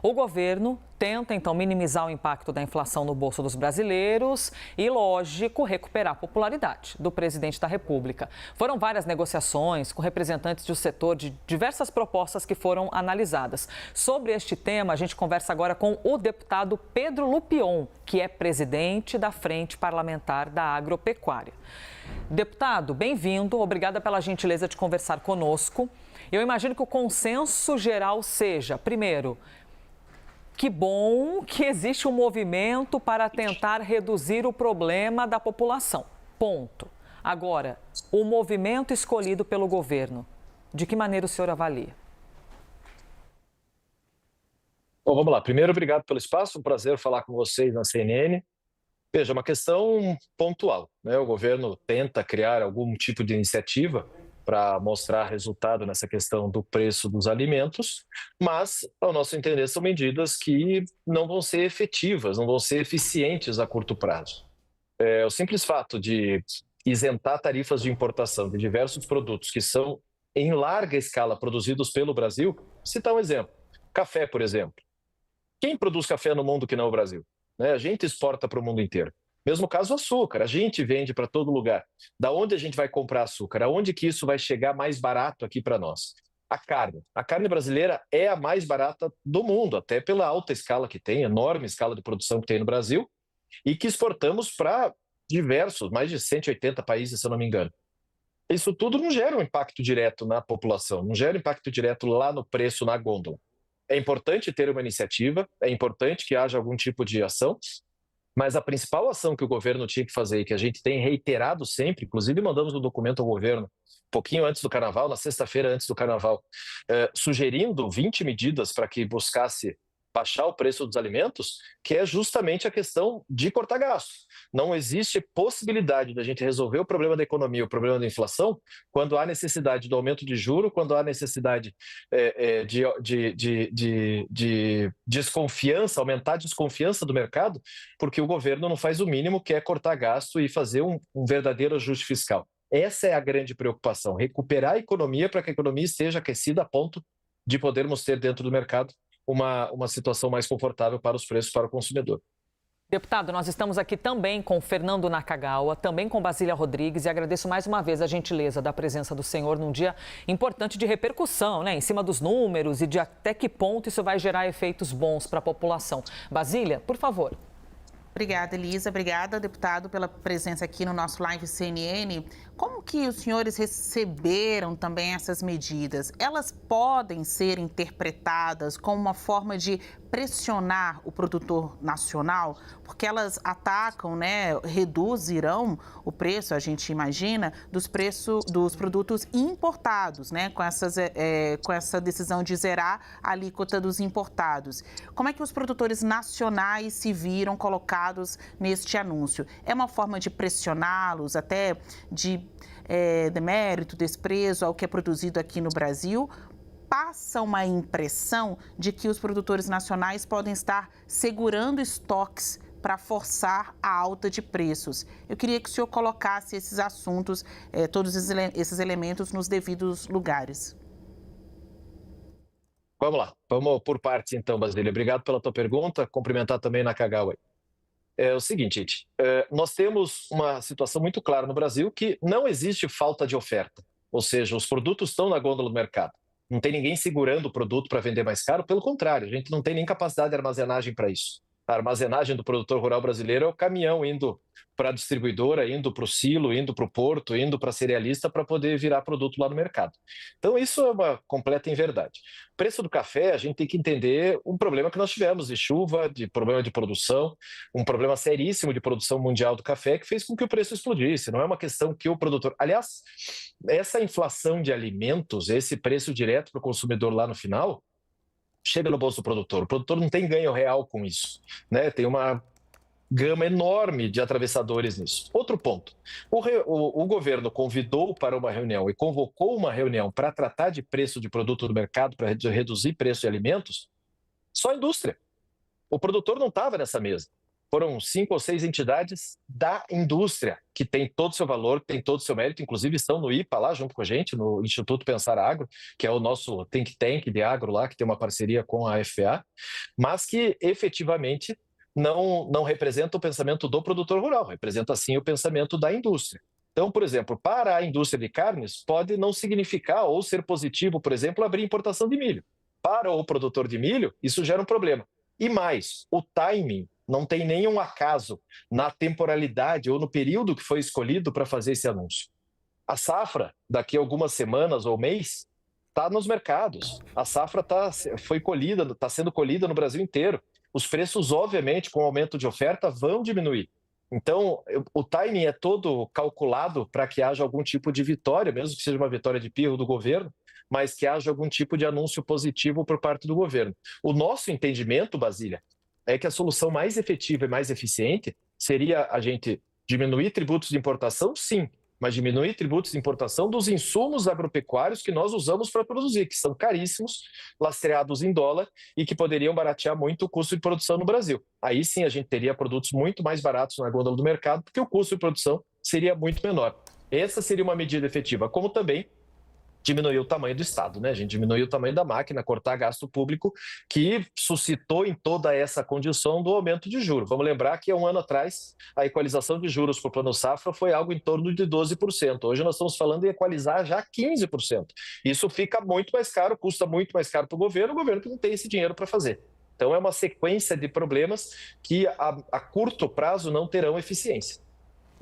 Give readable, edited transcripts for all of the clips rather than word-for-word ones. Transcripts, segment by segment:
O governo tenta, então, minimizar o impacto da inflação no bolso dos brasileiros e, lógico, recuperar a popularidade do presidente da República. Foram várias negociações com representantes do setor de diversas propostas que foram analisadas. Sobre este tema, a gente conversa agora com o deputado Pedro Lupion, que é presidente da Frente Parlamentar da Agropecuária. Deputado, bem-vindo. Obrigada pela gentileza de conversar conosco. Eu imagino que o consenso geral seja, primeiro, que bom que existe um movimento para tentar reduzir o problema da população. Ponto. Agora, o movimento escolhido pelo governo, de que maneira o senhor avalia? Bom, vamos lá. Primeiro, obrigado pelo espaço. Um prazer falar com vocês na CNN. Veja, é uma questão pontual, né? O governo tenta criar algum tipo de iniciativa para mostrar resultado nessa questão do preço dos alimentos, mas, ao nosso entender, são medidas que não vão ser efetivas, não vão ser eficientes a curto prazo. O simples fato de isentar tarifas de importação de diversos produtos que são, em larga escala, produzidos pelo Brasil, citar um exemplo. Café, por exemplo. Quem produz café no mundo que não o Brasil? Né? A gente exporta para o mundo inteiro. Mesmo caso, o açúcar, a gente vende para todo lugar. Da onde a gente vai comprar açúcar? Aonde que isso vai chegar mais barato aqui para nós? A carne brasileira é a mais barata do mundo, até pela alta escala que tem, enorme escala de produção que tem no Brasil, e que exportamos para diversos, mais de 180 países, se eu não me engano. Isso tudo não gera um impacto direto na população, não gera impacto direto lá no preço, na gôndola. É importante ter uma iniciativa, é importante que haja algum tipo de ação, mas a principal ação que o governo tinha que fazer, e que a gente tem reiterado sempre, inclusive mandamos um documento ao governo um pouquinho antes do Carnaval, na sexta-feira antes do Carnaval, sugerindo 20 medidas para que buscasse baixar o preço dos alimentos, que é justamente a questão de cortar gastos. Não existe possibilidade da gente resolver o problema da economia, o problema da inflação, quando há necessidade do aumento de juros, quando há necessidade de desconfiança, aumentar a desconfiança do mercado, porque o governo não faz o mínimo, que é cortar gasto e fazer um verdadeiro ajuste fiscal. Essa é a grande preocupação, recuperar a economia para que a economia esteja aquecida a ponto de podermos ter dentro do mercado uma situação mais confortável para os preços para o consumidor. Deputado, nós estamos aqui também com Fernando Nakagawa, também com Basília Rodrigues, e agradeço mais uma vez a gentileza da presença do senhor num dia importante de repercussão, né, em cima dos números e de até que ponto isso vai gerar efeitos bons para a população. Basília, por favor. Obrigada, Elisa. Obrigada, deputado, pela presença aqui no nosso Live CNN. Como que os senhores receberam também essas medidas? Elas podem ser interpretadas como uma forma de pressionar o produtor nacional? Porque elas atacam, né, reduzirão o preço, a gente imagina, dos preços dos produtos importados, né, com essa decisão de zerar a alíquota dos importados. Como é que os produtores nacionais se viram colocados neste anúncio? É uma forma de pressioná-los, até de demérito, desprezo ao que é produzido aqui no Brasil? Passa uma impressão de que os produtores nacionais podem estar segurando estoques para forçar a alta de preços. Eu queria que o senhor colocasse esses assuntos, todos esses elementos nos devidos lugares. Vamos lá, vamos por partes então, Basília. Obrigado pela tua pergunta, cumprimentar também Nakagawa. É o seguinte, gente, nós temos uma situação muito clara no Brasil que não existe falta de oferta, ou seja, os produtos estão na gôndola do mercado. Não tem ninguém segurando o produto para vender mais caro, pelo contrário, a gente não tem nem capacidade de armazenagem para isso. A armazenagem do produtor rural brasileiro é o caminhão indo para a distribuidora, indo para o silo, indo para o porto, indo para a cerealista para poder virar produto lá no mercado. Então isso é uma completa inverdade. O preço do café, a gente tem que entender um problema que nós tivemos de chuva, de problema de produção, um problema seríssimo de produção mundial do café que fez com que o preço explodisse. Não é uma questão que o produtor... Aliás, essa inflação de alimentos, esse preço direto para o consumidor lá no final, chega no bolso do produtor. O produtor não tem ganho real com isso, né? Tem uma gama enorme de atravessadores nisso. Outro ponto, o governo convidou para uma reunião e convocou uma reunião para tratar de preço de produto do mercado, para reduzir preço de alimentos, só a indústria. O produtor não estava nessa mesa. foram 5 ou 6 entidades da indústria, que tem todo o seu valor, tem todo o seu mérito, inclusive estão no IPA lá junto com a gente, no Instituto Pensar Agro, que é o nosso think tank de agro lá, que tem uma parceria com a FPA, mas que efetivamente não representa o pensamento do produtor rural, representa sim o pensamento da indústria. Então, por exemplo, para a indústria de carnes, pode não significar ou ser positivo, por exemplo, abrir importação de milho. Para o produtor de milho, isso gera um problema. E mais, o timing não tem nenhum acaso na temporalidade ou no período que foi escolhido para fazer esse anúncio. A safra, daqui a algumas semanas ou mês, está nos mercados. A safra está sendo colhida no Brasil inteiro. Os preços, obviamente, com o aumento de oferta, vão diminuir. Então, o timing é todo calculado para que haja algum tipo de vitória, mesmo que seja uma vitória de pirro do governo, mas que haja algum tipo de anúncio positivo por parte do governo. O nosso entendimento, Basília, é que a solução mais efetiva e mais eficiente seria a gente diminuir tributos de importação, sim, mas diminuir tributos de importação dos insumos agropecuários que nós usamos para produzir, que são caríssimos, lastreados em dólar e que poderiam baratear muito o custo de produção no Brasil. Aí sim a gente teria produtos muito mais baratos na gôndola do mercado, porque o custo de produção seria muito menor. Essa seria uma medida efetiva, como também diminuir o tamanho do Estado, né? A gente diminuiu o tamanho da máquina, cortar gasto público, que suscitou em toda essa condição do aumento de juros. Vamos lembrar que há um ano atrás a equalização de juros para o Plano Safra foi algo em torno de 12%. Hoje nós estamos falando em equalizar já 15%. Isso fica muito mais caro, custa muito mais caro para o governo que não tem esse dinheiro para fazer. Então é uma sequência de problemas que a curto prazo não terão eficiência.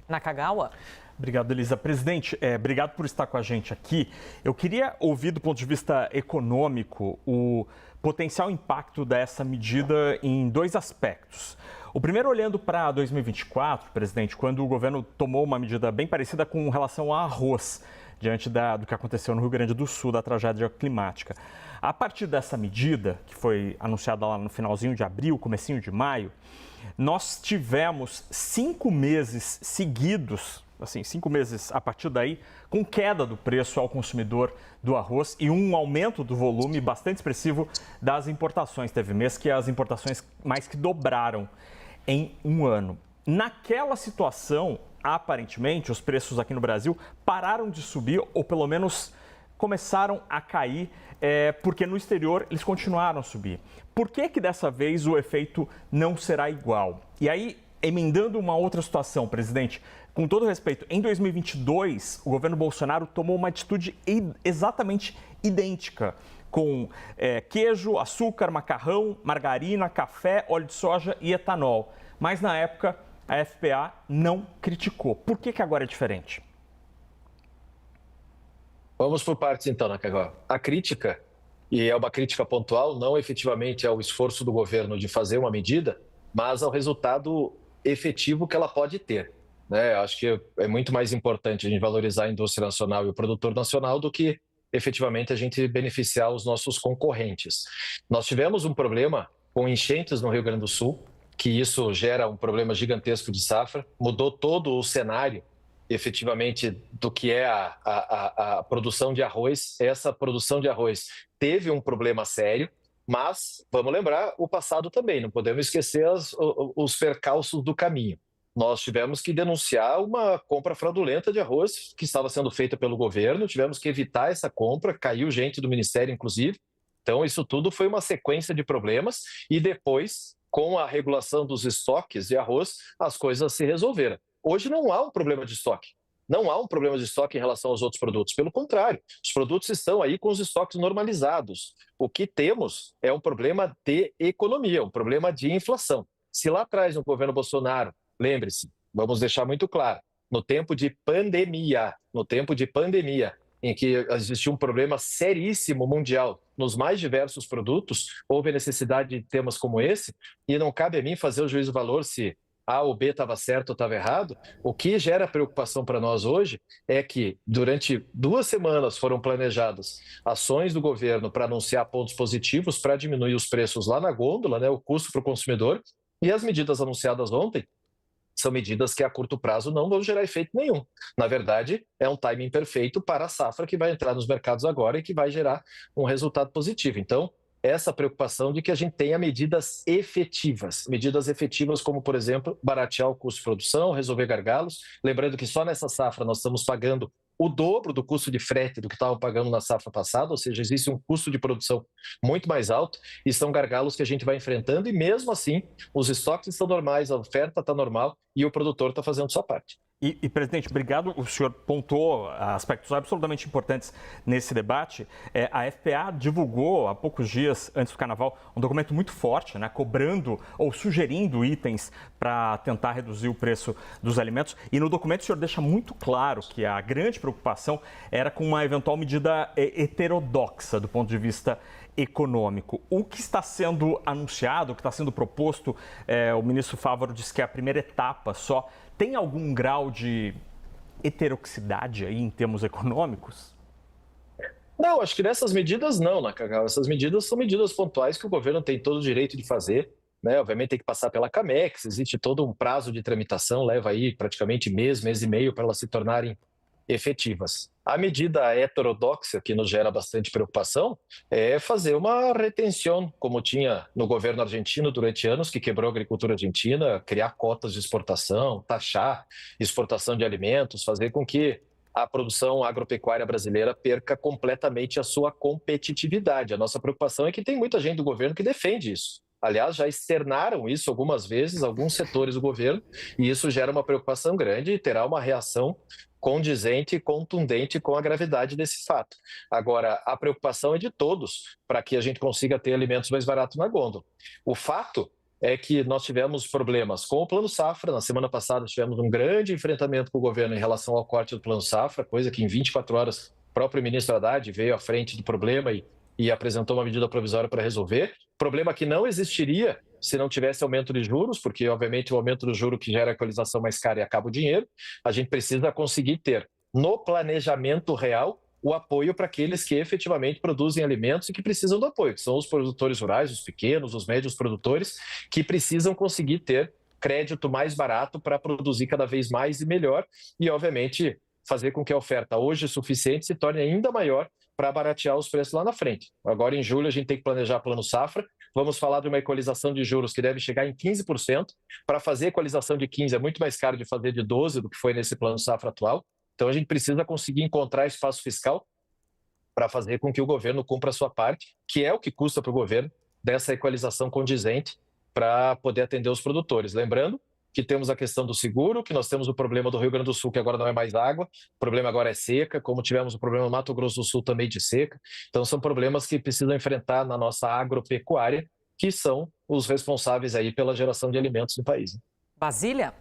Nakagawa? Obrigado, Elisa. Presidente, obrigado por estar com a gente aqui. Eu queria ouvir, do ponto de vista econômico, o potencial impacto dessa medida em dois aspectos. O primeiro, olhando para 2024, presidente, quando o governo tomou uma medida bem parecida com relação ao arroz, diante do que aconteceu no Rio Grande do Sul, da tragédia climática. A partir dessa medida, que foi anunciada lá no finalzinho de abril, comecinho de maio, nós tivemos 5 meses seguidos, assim, 5 meses a partir daí, com queda do preço ao consumidor do arroz e um aumento do volume bastante expressivo das importações. Teve mês que as importações mais que dobraram em um ano. Naquela situação, aparentemente, os preços aqui no Brasil pararam de subir, ou pelo menos começaram a cair, porque no exterior eles continuaram a subir. Por que dessa vez o efeito não será igual? E aí, emendando uma outra situação, presidente, com todo respeito, em 2022, o governo Bolsonaro tomou uma atitude exatamente idêntica, com queijo, açúcar, macarrão, margarina, café, óleo de soja e etanol. Mas na época, a FPA não criticou. Por que agora é diferente? Vamos por partes então, Nakagawa. A crítica, e é uma crítica pontual, não efetivamente ao esforço do governo de fazer uma medida, mas ao resultado efetivo que ela pode ter. Acho que é muito mais importante a gente valorizar a indústria nacional e o produtor nacional do que efetivamente a gente beneficiar os nossos concorrentes. Nós tivemos um problema com enchentes no Rio Grande do Sul, que isso gera um problema gigantesco de safra, mudou todo o cenário efetivamente do que é a produção de arroz. Essa produção de arroz teve um problema sério, mas vamos lembrar o passado também, não podemos esquecer os percalços do caminho. Nós tivemos que denunciar uma compra fraudulenta de arroz que estava sendo feita pelo governo, tivemos que evitar essa compra, caiu gente do Ministério, inclusive. Então, isso tudo foi uma sequência de problemas e depois, com a regulação dos estoques de arroz, as coisas se resolveram. Hoje não há um problema de estoque. Não há um problema de estoque em relação aos outros produtos. Pelo contrário, os produtos estão aí com os estoques normalizados. O que temos é um problema de economia, um problema de inflação. Se lá atrás, no governo Bolsonaro, lembre-se, vamos deixar muito claro, no tempo de pandemia, em que existia um problema seríssimo mundial nos mais diversos produtos, houve a necessidade de temas como esse, e não cabe a mim fazer o juízo de valor se A ou B estava certo ou estava errado. O que gera preocupação para nós hoje é que durante 2 semanas foram planejadas ações do governo para anunciar pontos positivos para diminuir os preços lá na gôndola, o custo para o consumidor, e as medidas anunciadas ontem são medidas que a curto prazo não vão gerar efeito nenhum. Na verdade, é um timing perfeito para a safra que vai entrar nos mercados agora e que vai gerar um resultado positivo. Então, essa preocupação de que a gente tenha medidas efetivas como, por exemplo, baratear o custo de produção, resolver gargalos. Lembrando que só nessa safra nós estamos pagando o dobro do custo de frete do que estavam pagando na safra passada, ou seja, existe um custo de produção muito mais alto e são gargalos que a gente vai enfrentando e mesmo assim os estoques estão normais, a oferta está normal e o produtor está fazendo sua parte. Presidente, obrigado. O senhor pontuou aspectos absolutamente importantes nesse debate. A FPA divulgou há poucos dias, antes do Carnaval, um documento muito forte, né, cobrando ou sugerindo itens para tentar reduzir o preço dos alimentos. E no documento o senhor deixa muito claro que a grande preocupação era com uma eventual medida heterodoxa do ponto de vista econômico. O que está sendo anunciado, o que está sendo proposto, o ministro Fávaro disse que é a primeira etapa só. Tem algum grau de heterodoxidade aí em termos econômicos? Não, acho que nessas medidas não, né, Cacau? Essas medidas são medidas pontuais que o governo tem todo o direito de fazer, né? Obviamente tem que passar pela Camex, existe todo um prazo de tramitação, leva aí praticamente mês e meio para elas se tornarem efetivas. A medida heterodoxa, que nos gera bastante preocupação, é fazer uma retenção, como tinha no governo argentino durante anos, que quebrou a agricultura argentina, criar cotas de exportação, taxar exportação de alimentos, fazer com que a produção agropecuária brasileira perca completamente a sua competitividade. A nossa preocupação é que tem muita gente do governo que defende isso. Aliás, já externaram isso algumas vezes, alguns setores do governo, e isso gera uma preocupação grande e terá uma reação condizente e contundente com a gravidade desse fato. Agora, a preocupação é de todos para que a gente consiga ter alimentos mais baratos na gôndola. O fato é que nós tivemos problemas com o Plano Safra. Na semana passada tivemos um grande enfrentamento com o governo em relação ao corte do Plano Safra, coisa que em 24 horas o próprio ministro Haddad veio à frente do problema e apresentou uma medida provisória para resolver. Problema que não existiria se não tivesse aumento de juros, porque, obviamente, o aumento do juro que gera a equalização mais cara e acaba o dinheiro. A gente precisa conseguir ter, no planejamento real, o apoio para aqueles que efetivamente produzem alimentos e que precisam do apoio, que são os produtores rurais, os pequenos, os médios produtores, que precisam conseguir ter crédito mais barato para produzir cada vez mais e melhor e, obviamente, fazer com que a oferta hoje suficiente se torne ainda maior para baratear os preços lá na frente. Agora, em julho, a gente tem que planejar Plano Safra. Vamos falar de uma equalização de juros que deve chegar em 15%. Para fazer equalização de 15% é muito mais caro de fazer de 12% do que foi nesse Plano Safra atual. Então, a gente precisa conseguir encontrar espaço fiscal para fazer com que o governo cumpra a sua parte, que é o que custa para o governo dessa equalização condizente para poder atender os produtores. Lembrando que temos a questão do seguro, que nós temos o problema do Rio Grande do Sul, que agora não é mais água, o problema agora é seca, como tivemos o problema no Mato Grosso do Sul também de seca. Então, são problemas que precisam enfrentar na nossa agropecuária, que são os responsáveis aí pela geração de alimentos no país. Basília?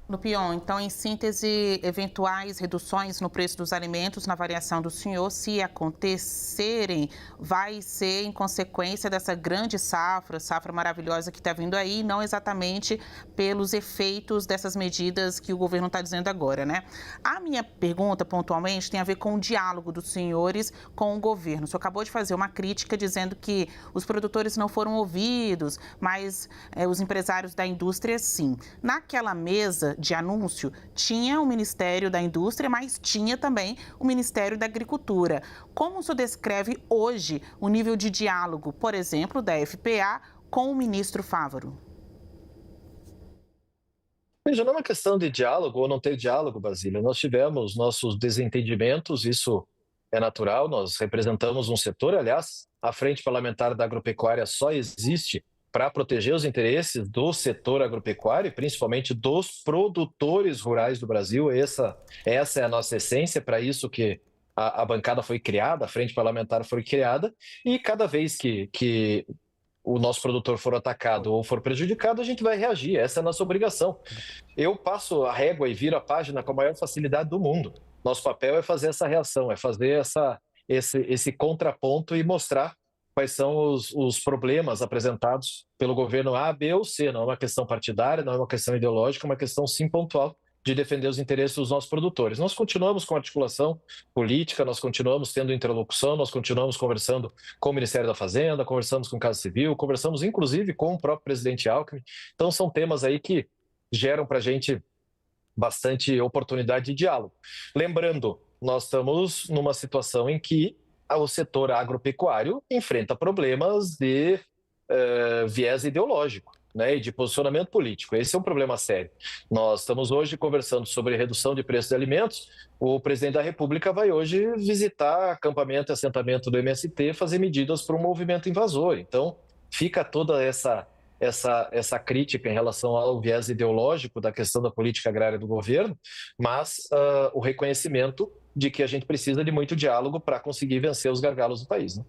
Lupion, então, em síntese, eventuais reduções no preço dos alimentos, na variação do senhor, se acontecerem, vai ser em consequência dessa grande safra maravilhosa que está vindo aí, não exatamente pelos efeitos dessas medidas que o governo está dizendo agora, né? A minha pergunta, pontualmente, tem a ver com o diálogo dos senhores com o governo. O senhor acabou de fazer uma crítica dizendo que os produtores não foram ouvidos, mas os empresários da indústria, sim. Naquela mesa de anúncio, tinha o Ministério da Indústria, mas tinha também o Ministério da Agricultura. Como o senhor descreve hoje o nível de diálogo, por exemplo, da FPA com o ministro Fávaro? Veja, não é uma questão de diálogo ou não ter diálogo, Basília. Nós tivemos nossos desentendimentos, isso é natural, nós representamos um setor, aliás, a Frente Parlamentar da Agropecuária só existe para proteger os interesses do setor agropecuário, principalmente dos produtores rurais do Brasil. Essa é a nossa essência, para isso que a bancada foi criada, a frente parlamentar foi criada, e cada vez que o nosso produtor for atacado ou for prejudicado, a gente vai reagir, essa é a nossa obrigação. Eu passo a régua e viro a página com a maior facilidade do mundo. Nosso papel é fazer essa reação, é fazer esse contraponto e mostrar quais são os problemas apresentados pelo governo A, B ou C. Não é uma questão partidária, não é uma questão ideológica, é uma questão sim pontual de defender os interesses dos nossos produtores. Nós continuamos com articulação política, nós continuamos tendo interlocução, nós continuamos conversando com o Ministério da Fazenda, conversamos com o Casa Civil, conversamos inclusive com o próprio presidente Alckmin. Então são temas aí que geram para a gente bastante oportunidade de diálogo. Lembrando, nós estamos numa situação em que o setor agropecuário enfrenta problemas de viés ideológico, né, e de posicionamento político. Esse é um problema sério. Nós estamos hoje conversando sobre redução de preços de alimentos. O presidente da República vai hoje visitar acampamento e assentamento do MST, fazer medidas para um movimento invasor. Então, fica toda essa crítica em relação ao viés ideológico da questão da política agrária do governo, mas o reconhecimento de que a gente precisa de muito diálogo para conseguir vencer os gargalos do país, né?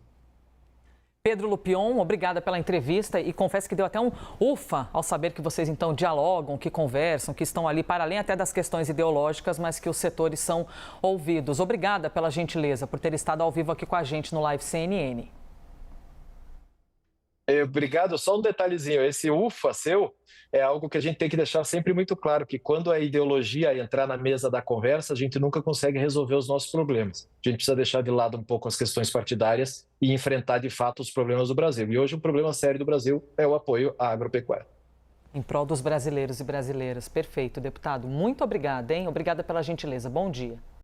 Pedro Lupion, obrigada pela entrevista e confesso que deu até um ufa ao saber que vocês então dialogam, que conversam, que estão ali para além até das questões ideológicas, mas que os setores são ouvidos. Obrigada pela gentileza, por ter estado ao vivo aqui com a gente no Live CNN. Obrigado. Só um detalhezinho, esse ufa seu é algo que a gente tem que deixar sempre muito claro, que quando a ideologia entrar na mesa da conversa, a gente nunca consegue resolver os nossos problemas. A gente precisa deixar de lado um pouco as questões partidárias e enfrentar de fato os problemas do Brasil. E hoje o problema sério do Brasil é o apoio à agropecuária. Em prol dos brasileiros e brasileiras. Perfeito, deputado. Muito obrigada, hein? Obrigada pela gentileza. Bom dia.